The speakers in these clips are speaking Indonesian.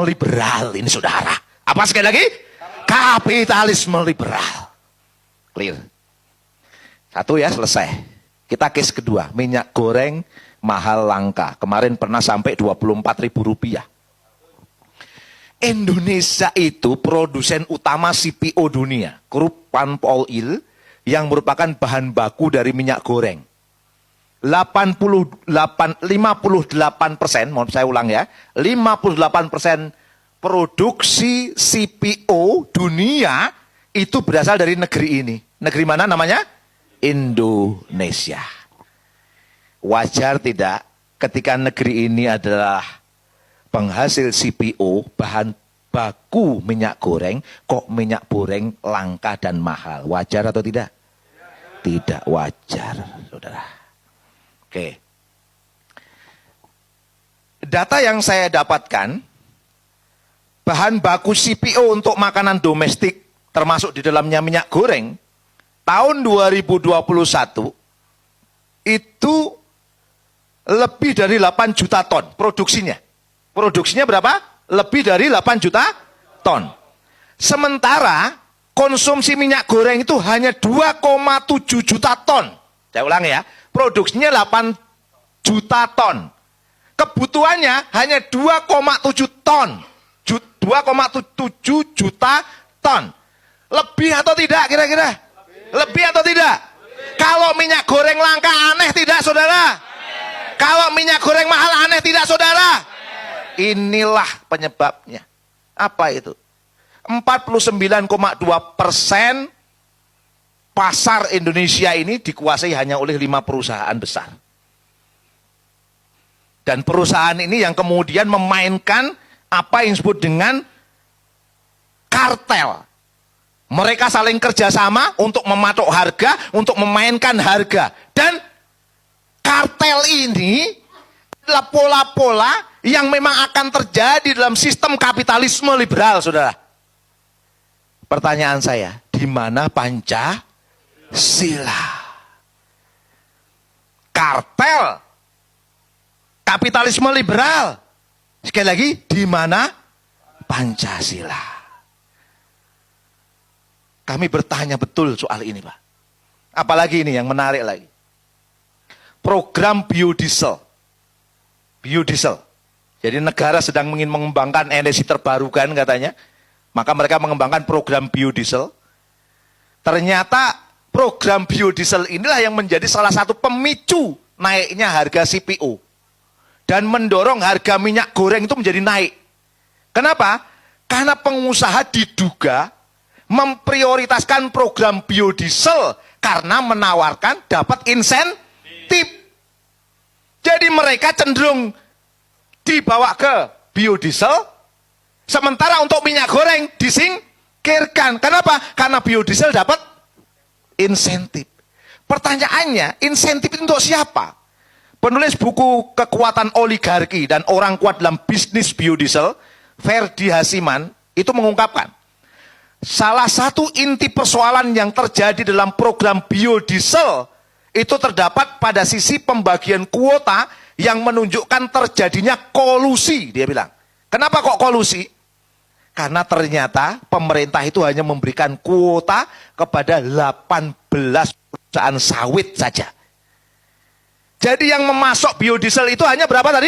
liberal ini saudara. Apa sekali lagi? Kapitalisme liberal. Clear. Satu ya, selesai. Kita case kedua, minyak goreng mahal langka. Kemarin pernah sampai Rp24.000. Indonesia itu produsen utama CPO dunia, crude palm oil, yang merupakan bahan baku dari minyak goreng. 58%, mohon saya ulang ya, 58% produksi CPO dunia itu berasal dari negeri ini. Negeri mana namanya? Indonesia. Wajar tidak ketika negeri ini adalah penghasil CPO, bahan baku minyak goreng, kok minyak goreng langka dan mahal? Wajar atau tidak? Tidak wajar, saudara. Oke. Data yang saya dapatkan, bahan baku CPO untuk makanan domestik, termasuk di dalamnya minyak goreng, tahun 2021 itu lebih dari 8 juta ton produksinya. Produksinya berapa? Lebih dari 8 juta ton. Sementara konsumsi minyak goreng itu hanya 2,7 juta ton. Saya ulang ya, produksinya 8 juta ton. Kebutuhannya hanya 2,7 ton. 2,7 juta ton. Lebih atau tidak kira-kira? Lebih atau tidak? Kalau minyak goreng langka aneh tidak saudara? Kalau minyak goreng mahal aneh tidak saudara? Inilah penyebabnya. Apa itu? 49,2% pasar Indonesia ini dikuasai hanya oleh 5 perusahaan besar. Dan perusahaan ini yang kemudian memainkan apa yang disebut dengan kartel. Mereka saling kerjasama untuk mematok harga, untuk memainkan harga. Dan kartel ini adalah pola-pola yang memang akan terjadi dalam sistem kapitalisme liberal, saudara. Pertanyaan saya, di mana Pancasila? Kartel kapitalisme liberal. Sekali lagi, di mana Pancasila? Kami bertanya betul soal ini, Pak. Apalagi ini yang menarik lagi. Program biodiesel. Biodiesel. Jadi negara sedang ingin mengembangkan energi terbarukan katanya. Maka mereka mengembangkan program biodiesel. Ternyata program biodiesel inilah yang menjadi salah satu pemicu naiknya harga CPO. Dan mendorong harga minyak goreng itu menjadi naik. Kenapa? Karena pengusaha diduga memprioritaskan program biodiesel karena menawarkan dapat insentif. Jadi mereka cenderung dibawa ke biodiesel, sementara untuk minyak goreng disingkirkan. Kenapa? Karena biodiesel dapat insentif. Pertanyaannya, insentif itu untuk siapa? Penulis buku Kekuatan Oligarki dan Orang Kuat dalam Bisnis Biodiesel, Ferdi Hasiman, itu mengungkapkan, salah satu inti persoalan yang terjadi dalam program biodiesel itu terdapat pada sisi pembagian kuota yang menunjukkan terjadinya kolusi, dia bilang. Kenapa kok kolusi? Karena ternyata pemerintah itu hanya memberikan kuota kepada 18 perusahaan sawit saja. Jadi yang memasok biodiesel itu hanya berapa tadi?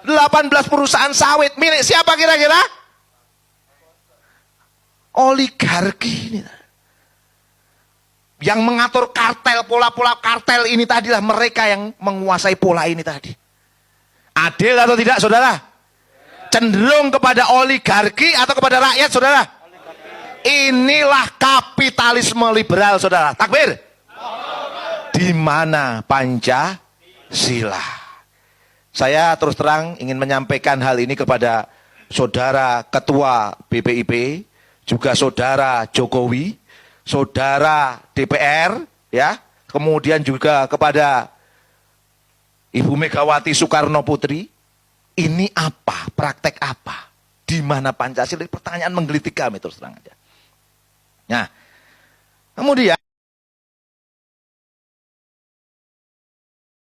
18 perusahaan sawit. Milik siapa kira-kira? Oligarki ini. Yang mengatur kartel, pola-pola kartel ini tadilah mereka yang menguasai pola ini tadi. Adil atau tidak, saudara? Cenderung kepada oligarki atau kepada rakyat, saudara? Inilah kapitalisme liberal, saudara. Takbir. Di mana Pancasila? Saya terus terang ingin menyampaikan hal ini kepada saudara Ketua BPIP, juga saudara Jokowi, saudara DPR, ya, kemudian juga kepada Ibu Megawati Soekarno Putri. Ini apa? Praktek apa? Di mana Pancasila? Pertanyaan menggelitik kami terus terang aja. Nah, kemudian